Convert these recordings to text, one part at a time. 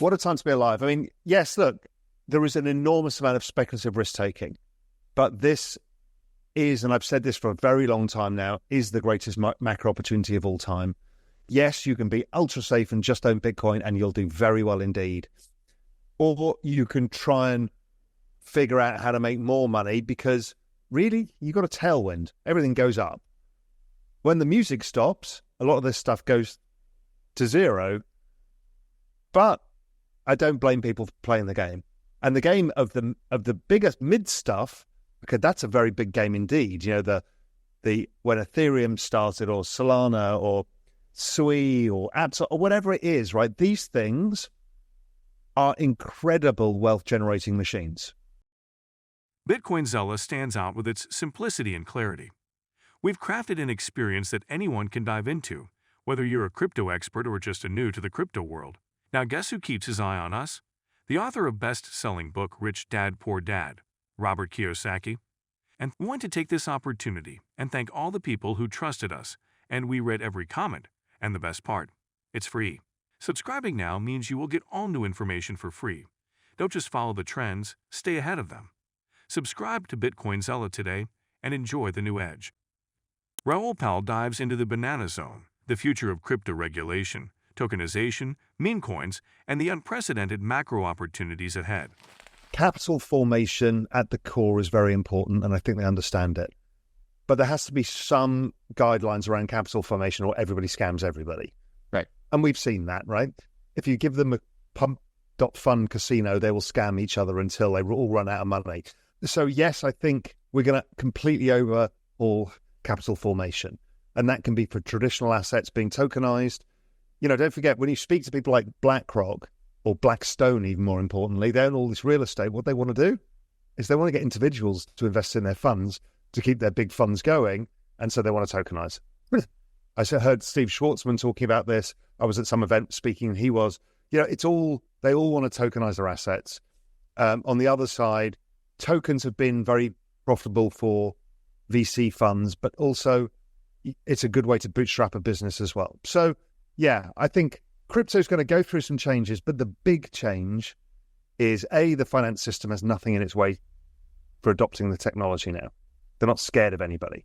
What a time to be alive. I mean, yes, look, there is an enormous amount of speculative risk-taking, but this is, and I've said this for a very long time now, is the greatest macro opportunity of all time. Yes, you can be ultra safe and just own Bitcoin and you'll do very well indeed. Or you can try and figure out how to make more money because really, you've got a tailwind. Everything goes up. When the music stops, a lot of this stuff goes to zero. But I don't blame people for playing the game. And the game of the biggest mid stuff, okay, that's a very big game indeed. You know, the when Ethereum started or Solana or Sui or Apps or whatever it is, right? These things are incredible wealth-generating machines. Bitcoin Zella stands out with its simplicity and clarity. We've crafted an experience that anyone can dive into, whether you're a crypto expert or just a new to the crypto world. Now guess who keeps his eye on us? The author of best-selling book Rich Dad Poor Dad, Robert Kiyosaki. And we want to take this opportunity and thank all the people who trusted us, and we read every comment. And the best part, it's free. Subscribing now means you will get all new information for free. Don't just follow the trends, stay ahead of them. Subscribe to Bitcoin Zella today and enjoy the new edge. Raoul Pal dives into the banana zone, the future of crypto regulation, tokenization, meme coins, and the unprecedented macro opportunities ahead. Capital formation at the core is very important, and I think they understand it. But there has to be some guidelines around capital formation or everybody scams everybody. Right. And we've seen that, right? If you give them a pump.fun casino, they will scam each other until they all run out of money. So yes, I think we're going to completely overhaul capital formation. And that can be for traditional assets being tokenized. You know, don't forget, when you speak to people like BlackRock or Blackstone, even more importantly, they own all this real estate. What they want to do is they want to get individuals to invest in their funds to keep their big funds going, and so they want to tokenize. I heard Steve Schwartzman talking about this. I was at some event speaking, and he was, you know, they all want to tokenize their assets. On the other side, tokens have been very profitable for VC funds, but also it's a good way to bootstrap a business as well. So, yeah, I think crypto is going to go through some changes, but the big change is, A, the finance system has nothing in its way for adopting the technology now. They're not scared of anybody.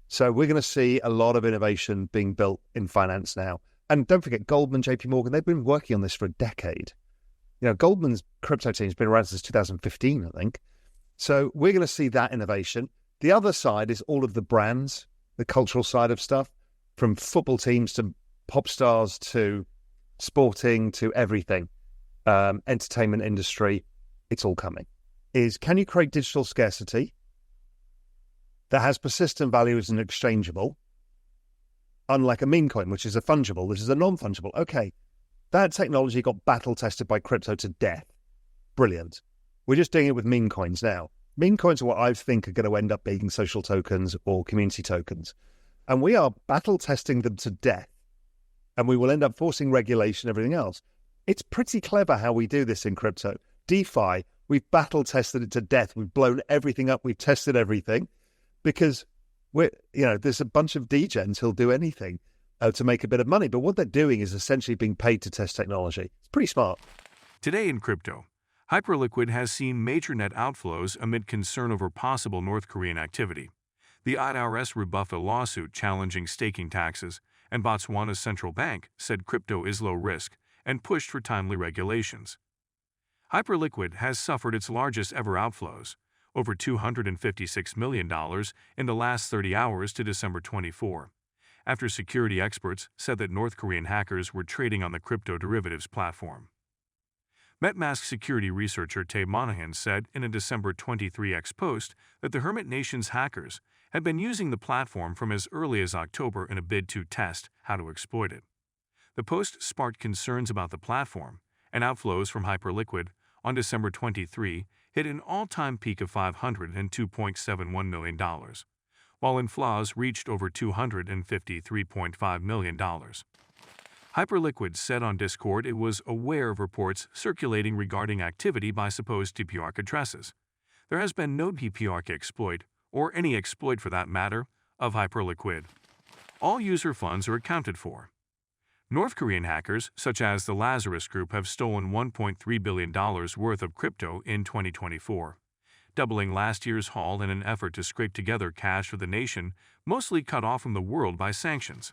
So we're going to see a lot of innovation being built in finance now. And don't forget, Goldman, JP Morgan, they've been working on this for a decade. You know, Goldman's crypto team has been around since 2015, I think. So we're going to see that innovation. The other side is all of the brands, the cultural side of stuff, from football teams to pop stars to sporting to everything, entertainment industry, it's all coming. Can you create digital scarcity that has persistent value as an exchangeable, unlike a meme coin, which is a fungible, this is a non-fungible. Okay, that technology got battle tested by crypto to death. Brilliant. We're just doing it with meme coins now. Meme coins are what I think are going to end up being social tokens or community tokens. And we are battle testing them to death. And we will end up forcing regulation, everything else. It's pretty clever how we do this in crypto. DeFi, we've battle tested it to death. We've blown everything up. We've tested everything. Because there's a bunch of degens who'll do anything to make a bit of money. But what they're doing is essentially being paid to test technology. It's pretty smart. Today in crypto, Hyperliquid has seen major net outflows amid concern over possible North Korean activity. The IRS rebuffed a lawsuit challenging staking taxes, and Botswana's central bank said crypto is low risk and pushed for timely regulations. Hyperliquid has suffered its largest ever outflows, over $256 million in the last 30 hours to December 24, after security experts said that North Korean hackers were trading on the crypto derivatives platform. MetaMask security researcher Tay Monahan said in a December 23X post that the Hermit Nation's hackers had been using the platform from as early as October in a bid to test how to exploit it. The post sparked concerns about the platform, and outflows from Hyperliquid on December 23 hit an all-time peak of $502.71 million, while inflows reached over $253.5 million. Hyperliquid said on Discord it was aware of reports circulating regarding activity by supposed TPRC addresses. There has been no TPRC exploit, or any exploit for that matter, of Hyperliquid. All user funds are accounted for. North Korean hackers, such as the Lazarus Group, have stolen $1.3 billion worth of crypto in 2024, doubling last year's haul in an effort to scrape together cash for the nation, mostly cut off from the world by sanctions.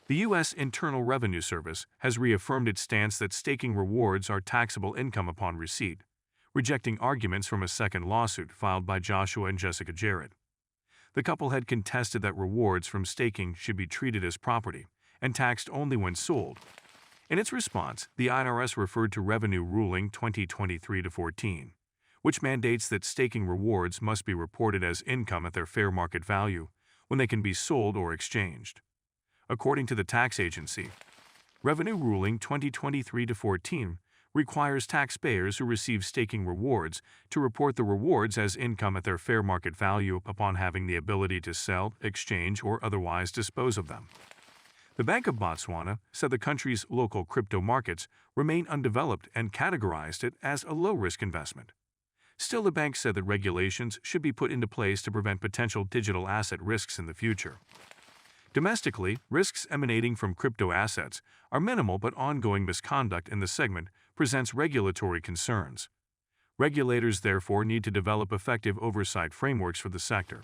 The U.S. Internal Revenue Service has reaffirmed its stance that staking rewards are taxable income upon receipt, rejecting arguments from a second lawsuit filed by Joshua and Jessica Jarrett. The couple had contested that rewards from staking should be treated as property and taxed only when sold. In its response, the IRS referred to Revenue Ruling 2023-14, which mandates that staking rewards must be reported as income at their fair market value when they can be sold or exchanged. According to the tax agency, Revenue Ruling 2023-14 requires taxpayers who receive staking rewards to report the rewards as income at their fair market value upon having the ability to sell, exchange, or otherwise dispose of them. The Bank of Botswana said the country's local crypto markets remain undeveloped and categorized it as a low-risk investment. Still, the bank said that regulations should be put into place to prevent potential digital asset risks in the future. Domestically, risks emanating from crypto assets are minimal, but ongoing misconduct in the segment presents regulatory concerns. Regulators therefore need to develop effective oversight frameworks for the sector.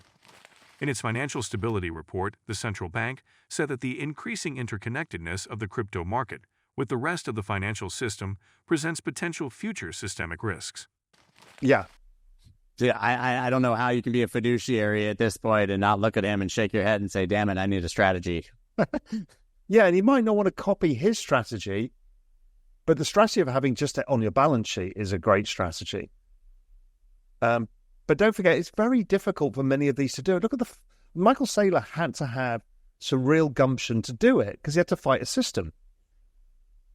In its financial stability report, the central bank said that the increasing interconnectedness of the crypto market with the rest of the financial system presents potential future systemic risks. Yeah. Yeah, I don't know how you can be a fiduciary at this point and not look at him and shake your head and say, damn it, I need a strategy. Yeah, and you might not want to copy his strategy, but the strategy of having just it on your balance sheet is a great strategy. But don't forget, it's very difficult for many of these to do it. Look at Michael Saylor had to have some real gumption to do it because he had to fight a system.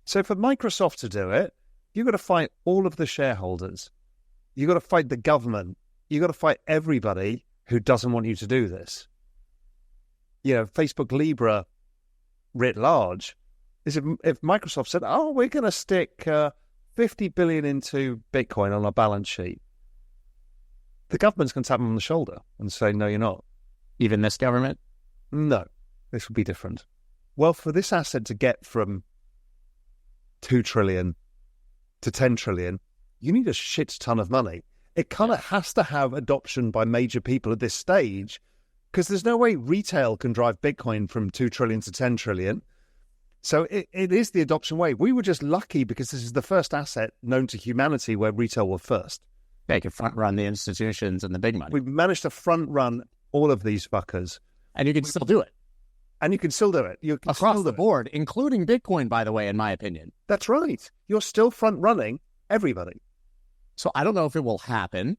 So for Microsoft to do it, you've got to fight all of the shareholders. You've got to fight the government. You've got to fight everybody who doesn't want you to do this. You know, Facebook Libra writ large, is if Microsoft said, oh, we're going to stick 50 billion into Bitcoin on our balance sheet, the government's going to tap them on the shoulder and say, no, you're not. Even this government? No, this would be different. Well, for this asset to get from 2 trillion to 10 trillion, you need a shit ton of money. It kind of has to have adoption by major people at this stage because there's no way retail can drive Bitcoin from 2 trillion to 10 trillion. So it is the adoption way. We were just lucky because this is the first asset known to humanity where retail were first. They can front run the institutions and the big money. We've managed to front run all of these fuckers. And you can still do it. And you can still do it. You can across the board, including Bitcoin, by the way, in my opinion. That's right. You're still front running everybody. So I don't know if it will happen,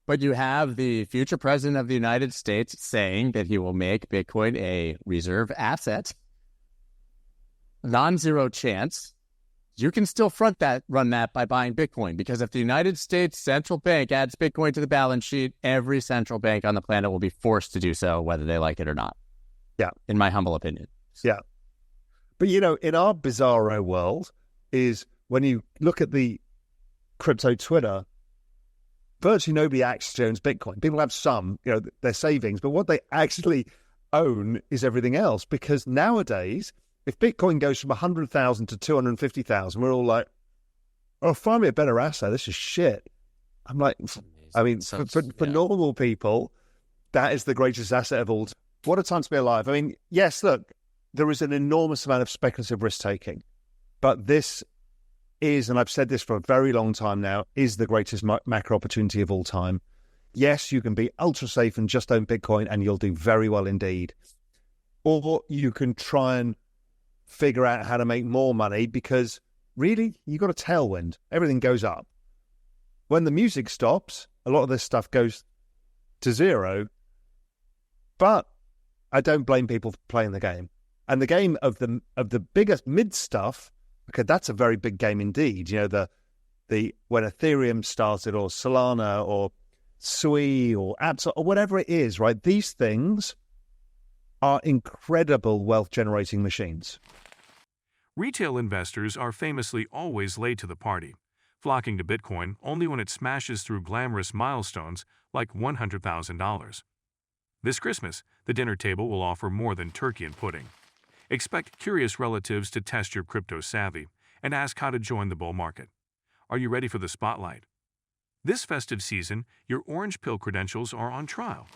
but you have the future president of the United States saying that he will make Bitcoin a reserve asset. Non-zero chance. You can still run that by buying Bitcoin, because if the United States central bank adds Bitcoin to the balance sheet, every central bank on the planet will be forced to do so, whether they like it or not. Yeah. In my humble opinion. Yeah. But, you know, in our bizarro world is when you look at the crypto Twitter, virtually nobody actually owns Bitcoin. People have some, you know, their savings, but what they actually own is everything else. Because nowadays, if Bitcoin goes from 100,000 to 250,000, we're all like, oh, find me a better asset. This is shit. I'm like, I mean, for normal people, that is the greatest asset of all time. What a time to be alive. I mean, yes, look, there is an enormous amount of speculative risk-taking, but this is, and I've said this for a very long time now, is the greatest macro opportunity of all time. Yes, you can be ultra safe and just own Bitcoin and you'll do very well indeed. Or you can try and figure out how to make more money because really, you got a tailwind. Everything goes up. When the music stops, a lot of this stuff goes to zero, but I don't blame people for playing the game. And the game of the biggest mid stuff, okay, that's a very big game indeed. You know, the when Ethereum started, or Solana, or Sui, or Apps, or whatever it is, right? These things are incredible wealth-generating machines. Retail investors are famously always late to the party, flocking to Bitcoin only when it smashes through glamorous milestones like $100,000. This Christmas, the dinner table will offer more than turkey and pudding. Expect curious relatives to test your crypto savvy and ask how to join the bull market. Are you ready for the spotlight? This festive season, your orange pill credentials are on trial.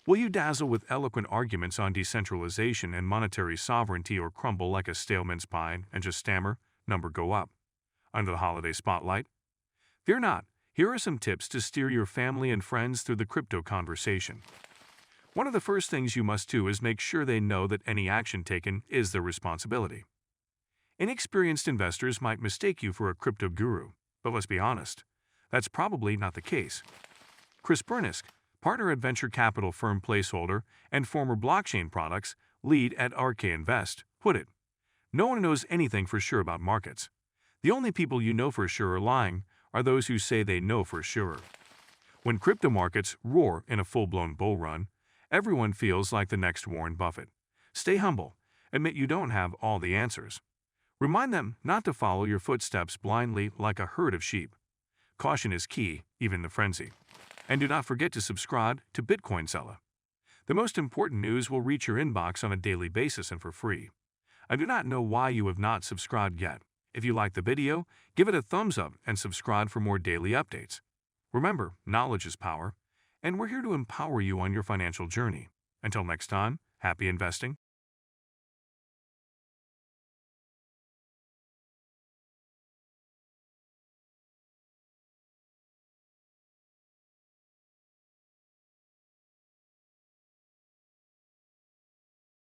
Will you dazzle with eloquent arguments on decentralization and monetary sovereignty, or crumble like a stale mince pie and just stammer, "Number go up," under the holiday spotlight? Fear not. Here are some tips to steer your family and friends through the crypto conversation. One of the first things you must do is make sure they know that any action taken is their responsibility. Inexperienced investors might mistake you for a crypto guru, but let's be honest, that's probably not the case. Chris Bernisk, partner at venture capital firm Placeholder and former blockchain products lead at RK Invest, put it, "No one knows anything for sure about markets. The only people you know for sure are lying are those who say they know for sure." When crypto markets roar in a full-blown bull run, everyone feels like the next Warren Buffett. Stay humble. Admit you don't have all the answers. Remind them not to follow your footsteps blindly like a herd of sheep. Caution is key, even in the frenzy. And do not forget to subscribe to Bitcoin Seller. The most important news will reach your inbox on a daily basis and for free. I do not know why you have not subscribed yet. If you like the video, give it a thumbs up and subscribe for more daily updates. Remember, knowledge is power, and we're here to empower you on your financial journey. Until next time, happy investing.